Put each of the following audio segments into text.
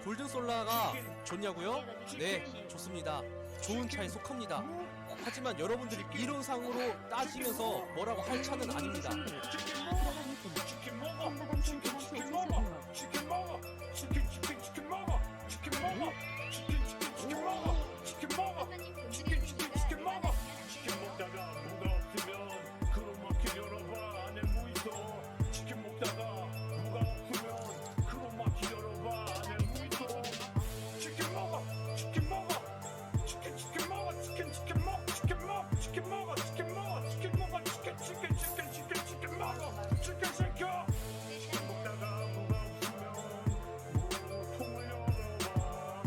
골든솔라가 좋냐고요? 네, 좋습니다. 좋은 차에 속합니다. 하지만 여러분들이 이론상으로 따지면서 뭐라고 할 차는 아닙니다. 치킨 먹어. 치킨 먹어. 치킨 먹어. 치킨 먹어. 치킨 먹어. 치킨 먹어. 치킨 먹어. 치킨 먹어. 치킨 먹다가 무가 없으면 크로마키 열어봐. 안에 뭐 있어? 치킨 먹다가 무가 없으면 크로마키 열어봐. 안에 뭐 있어? 치킨 먹어. 치킨 먹어. 치킨 먹어. 치킨 먹어. 치킨 먹어. 치킨 먹어. 치킨 먹어. 치킨 먹어. 치킨 먹어. 치킨 시켜. 먹다가 무가 없으면 통을 열어봐.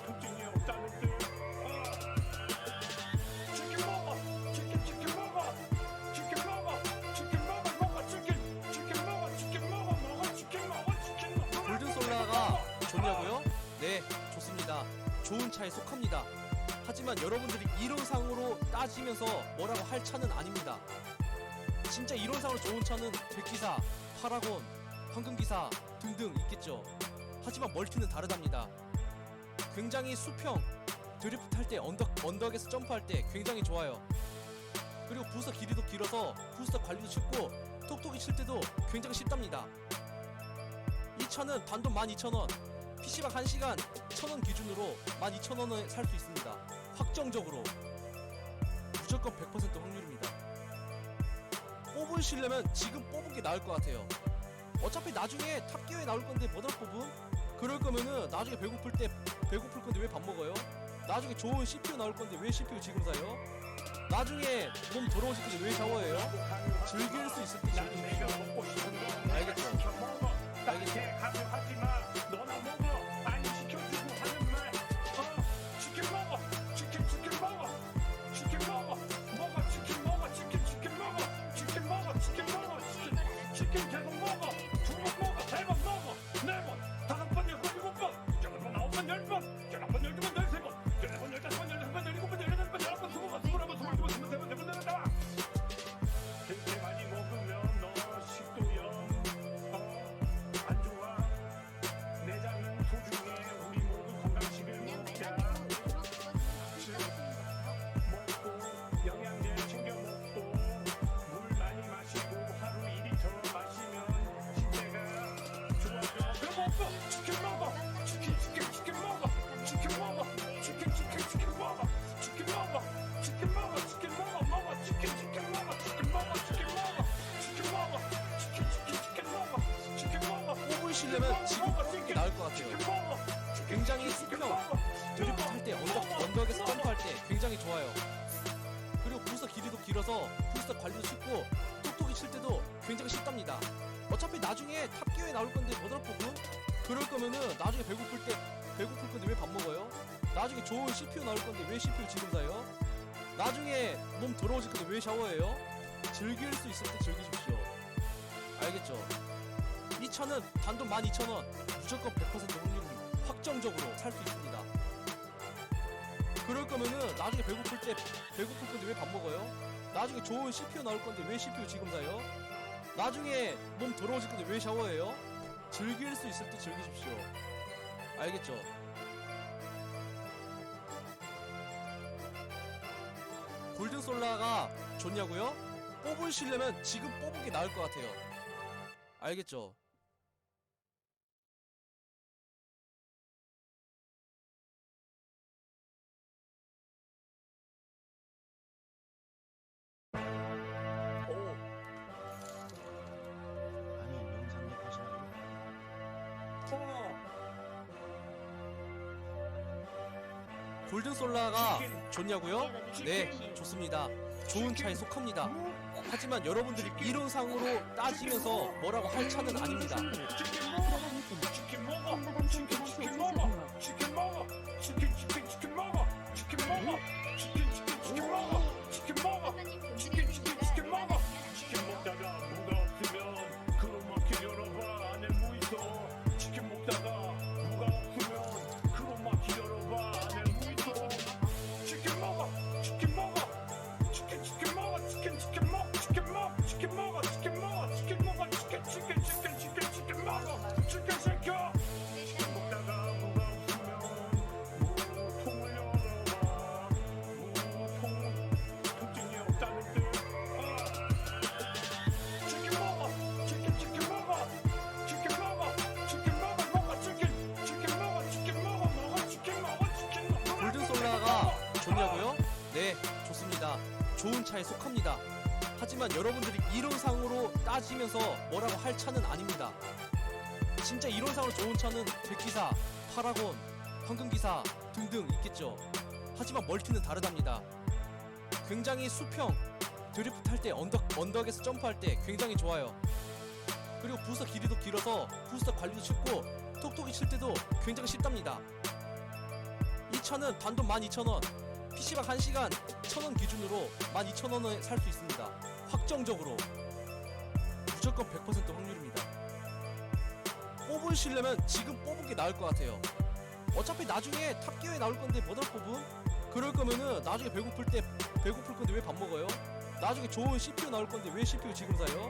통증이 없다는 뜻. 치킨 먹어. 치킨 먹어. 치킨 먹어. 치킨 먹어. 치킨 먹어. 치킨 먹어. 골든솔라가 좋냐고요? 네, 좋습니다. 좋은 차에 속합니다. 하지만 여러분들이 이론상으로 따지면서 뭐라고 할 차는 아닙니다. 진짜 이론상으로 좋은 차는 백기사, 파라곤, 황금기사 등등 있겠죠. 하지만 멀티는 다르답니다. 굉장히 수평, 드리프트 할 때 언덕에서 점프할 때 굉장히 좋아요. 그리고 부스터 길이도 길어서 부스터 관리도 쉽고 톡톡이 칠 때도 굉장히 쉽답니다. 이 차는 단돈 12,000원, PC방 1시간 1,000원 기준으로 12,000원에 살 수 있습니다. 확정적으로 무조건 100% 확률입니다. 뽑으시려면 지금 뽑은 게 나을 것 같아요. 어차피 나중에 탑기어에 나올 건데 뭐들 뽑음? 그럴 거면은 나중에 배고플 건데 왜 밥 먹어요? 나중에 좋은 CPU 나올 건데 왜 CPU 지금 사요? 나중에 몸 더러워질 건데 왜 샤워해요? 즐길 수 있을 때 즐기십시오. 알겠죠? 알겠죠? 너나 먹어. 많이 시켜주고 하는 말. 치킨 먹어. 치킨 먹어. 치킨 먹어. 먹어. 치킨 먹어. 치킨 먹어. 치킨 먹어. 치킨 먹어. 치킨 계속 먹어. 2번 먹어. 3번 먹어. 4번. 5번, 6번, 7번. 8번, 9번, 10번. 11번, 12번, 13번. 14번, 15번, 16번, 17번, 18번, 19번, 20번, 21번, 22번, 23번, 24번, 25번. 그렇게 많이 먹으면 너 식도염 안 좋아. 내장은 소중해. 우리 모두 건강식을 먹자. 먹고 영양제 챙겨 먹고 물 많이 마시고 하루 2리터 마시면 신체가 좋아져. 그럼 먹어. 치킨 먹어. 치킨 먹어. 치킨 먹어. 치킨 먹어. 치킨 먹어. 치킨 먹어. 치킨 먹어. 먹어. 치킨 먹어. 치킨 먹어. 치킨 먹어. 치킨 먹어. 치킨 먹어. 치킨 먹어. 뽑으시려면 지금 뽑은 게 나을 것 같아요. 굉장히 수평, 드리프트 할 때 언덕에서 점프할 때 굉장히 좋아요. 그리고 부스터 길이도 길어서 부스터 관리도 쉽고 톡톡이 칠 때도 굉장히 쉽답니다. 어차피 나중에 탑기어에 나올 건데 뭐들 뽑음? 그럴 거면은 나중에 배고플 건데 왜 밥 먹어요? 나중에 좋은 CPU 나올 건데 왜 CPU 지금 사요? 나중에 몸 더러워질 건데 왜 샤워해요? 즐길 수 있을 때 즐기십시오. 알겠죠? 이 차는 단돈 12,000원, 무조건 100% 확률입니다. 확정적으로 살 수 있습니다. 그럴 거면은 나중에 배고플 건데 왜 밥 먹어요? 나중에 좋은 CPU 나올 건데 왜 CPU 지금 사요? 나중에 몸 더러워질 건데 왜 샤워해요? 즐길 수 있을 때 즐기십시오. 알겠죠? 골든솔라가 좋냐고요? 뽑으시려면 지금 뽑은 게 나을 것 같아요. 알겠죠? 아니 영상력 하시나요? 골든솔라가 좋냐고요? 네, 좋습니다. 좋은 차에 속합니다. 하지만 여러분들이 이론상으로 따지면서 뭐라고 할 차는 아닙니다. 치킨 먹어. 치킨 먹어. 치킨 먹어. 치킨 먹어. 치킨 먹어. 치킨 먹어. 치킨 먹어. 치킨 먹어. 치킨 먹어. 치킨 먹다가 무가 없으면 크로마키 열어봐. 안에 뭐 있어? 치킨 먹다가 무가 없으면 크로마키 열어봐. 안에 뭐 있어? 치킨 먹어. 치킨 먹어. 치킨 먹어. 치킨 먹어. 치킨 먹어. 치킨 먹어. 치킨 먹어. 치킨 먹어. 치킨 먹어. 치킨 시켜. 좋은 차에 속합니다. 하지만 여러분들이 이론상으로 따지면서 뭐라고 할 차는 아닙니다. 진짜 이론상으로 좋은 차는 백기사, 파라곤, 황금기사 등등 있겠죠. 하지만 멀티는 다르답니다. 굉장히 수평, 드리프트 할 때 언덕에서 점프할 때 굉장히 좋아요. 그리고 부스터 길이도 길어서 부스터 관리도 쉽고 톡톡이 칠 때도 굉장히 쉽답니다. 이 차는 단돈 12,000원, PC방 1시간 1,000원 기준으로 12,000원에 살 수 있습니다. 확정적으로 무조건 100% 확률입니다. 뽑으시려면 지금 뽑은 게 나을 것 같아요. 어차피 나중에 탑기어에 나올 건데 뭐다 뽑음? 그럴 거면은 나중에 배고플 건데 왜 밥 먹어요? 나중에 좋은 CPU 나올 건데 왜 CPU 지금 사요?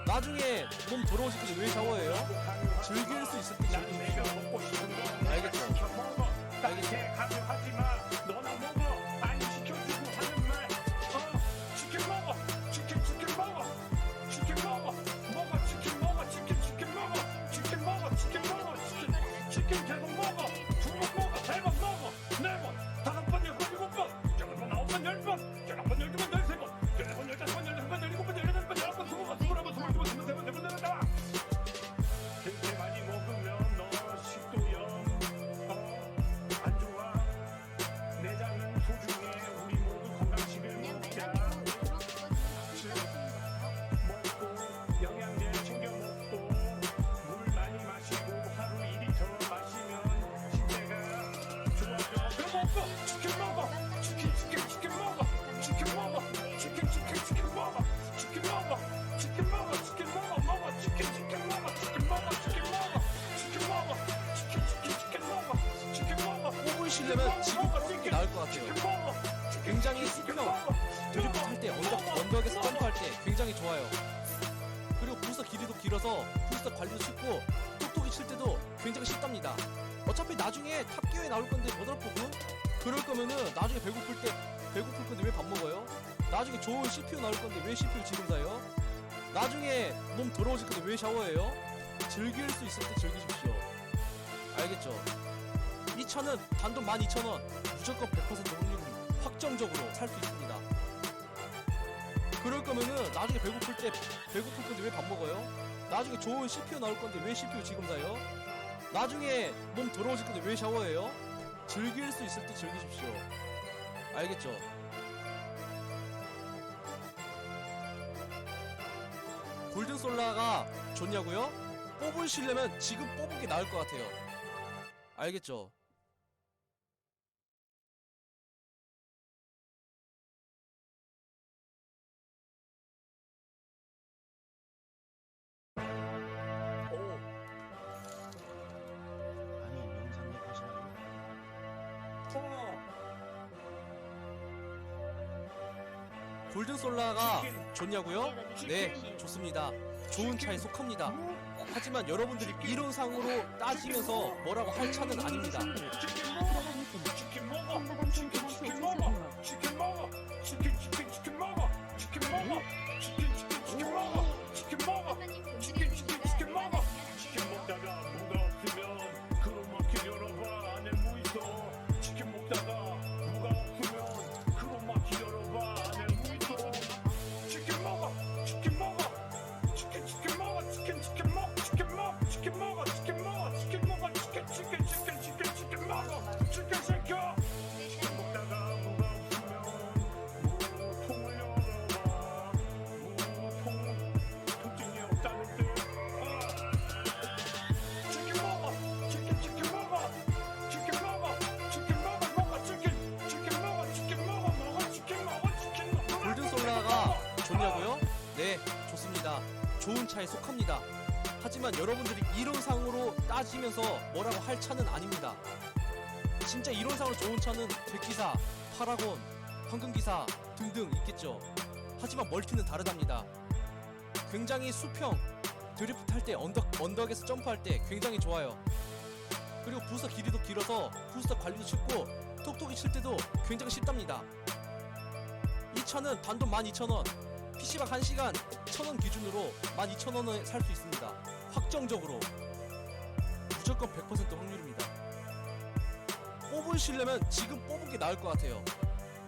나중에 몸 더러워질 건데 왜 샤워해요? 즐길 수 있을 때 즐기십시오. 알겠죠? 알겠죠? 뽑으시려면 지금 뽑는 게 나을 것 같아요. 굉장히 수평, 드리프트 할 때 언덕에서 점프할 때 굉장히 좋아요. 그리고 부스터 길이도 길어서 부스터 관리도 쉽고 톡톡이 칠 때도 굉장히 쉽답니다. 어차피 나중에 탑기어에 나올 건데 뭐다 뽑음? 그럴 거면은 나중에 배고플 건데 왜 밥 먹어요? 나중에 좋은 CPU 나올 건데 왜 CPU 지금 사요? 나중에 몸 더러워질 건데 왜 샤워해요? 즐길 수 있을 때 즐기십시오. 알겠죠? 이 차는 단돈 12,000원, 무조건 100% 확률입니다. 확정적으로 살 수 있습니다. 그럴 거면은 나중에 배고플 건데 왜 밥 먹어요? 나중에 좋은 CPU 나올 건데 왜 CPU 지금 사요? 나중에 몸 더러워질 건데 왜 샤워해요? 즐길 수 있을 때 즐기십시오. 알겠죠? 골든솔라가 좋냐고요? 뽑으시려면 지금 뽑은 게 나을 것 같아요. 알겠죠? 아니 영상 녹화하시나요? 골든솔라가 좋냐고요? 네, 좋습니다. 좋은 차에 속합니다. 하지만 여러분들이 이론상으로 따지면서 뭐라고 할 차는 아닙니다. 치킨 먹어 치킨 먹어 치킨 먹어 치킨 먹어 치킨 먹어 치킨 먹어 치킨 먹다가 무가 없으면 크로마키 열어봐 안에 뭐 있어 치킨 먹다가 무가 없으면 크로마키 열어봐 안에 뭐 있어 치킨 먹어 치킨 먹어 치킨 먹어 치킨 먹어 치킨 먹어 치킨 먹어 치킨 먹어 치킨 먹어 치킨 먹어 치킨 시켜 먹다가 무가 없으면 무통을 열어봐 통증이 없다는 뜻 치킨 먹어 치킨 먹어 치킨 먹어 골든솔라가 좋냐고요? 네, 좋습니다. 좋은 차에 속합니다. 하지만 여러분들이 이론상으로 따지면서 뭐라고 할 차는 아닙니다. 진짜 이론상으로 좋은 차는 백기사, 파라곤, 황금기사 등등 있겠죠. 하지만 멀티는 다르답니다. 굉장히 수평, 드리프트 할 때 언덕에서 점프할 때 굉장히 좋아요. 그리고 부스터 길이도 길어서 부스터 관리도 쉽고 톡톡이 칠 때도 굉장히 쉽답니다. 이 차는 단돈 12,000원, PC방 1시간 1,000원 기준으로 12,000원에 살 수 있습니다. 확정적으로 무조건 100% 확률입니다. 뽑으시려면 지금 뽑은 게 나을 것 같아요.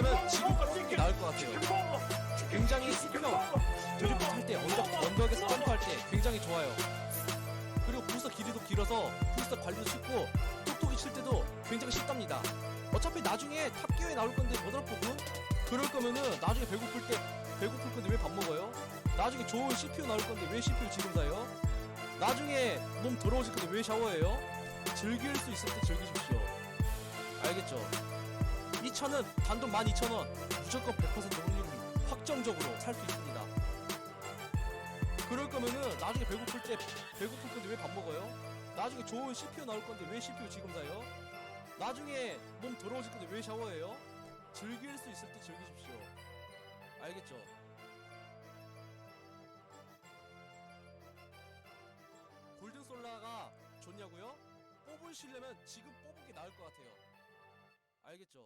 뽑으시려면 지금 뽑는 게 나을 것 같아요. 굉장히 수평 드리프트 할 때 언덕에서 점프할 때 굉장히 좋아요. 그리고 부스터 길이도 길어서 부스터 관리도 쉽고 톡톡이 칠 때도 굉장히 쉽답니다. 어차피 나중에 탑기어에 나올 건데 뭐더라 부분? 그럴 거면은 나중에 배고플 건데 왜 밥 먹어요? 나중에 좋은 CPU 나올 건데 왜 CPU 지금 사요? 나중에 몸 더러워질 건데 왜 샤워해요? 즐길 수 있을 때 즐기십시오. 알겠죠? 이 차는 단돈 12,000원, 무조건 100% 확률로 확정적으로 살 수 있습니다. 그럴 거면은 나중에 배고플 건데 왜 밥 먹어요? 나중에 좋은 CPU 나올 건데 왜 CPU 지금 사요? 나중에 몸 더러워질 건데 왜 샤워해요? 즐길 수 있을 때 즐기십시오. 알겠죠? 골든솔라가 좋냐고요? 뽑으시려면 지금 뽑은 게 나을 것 같아요. 알겠죠?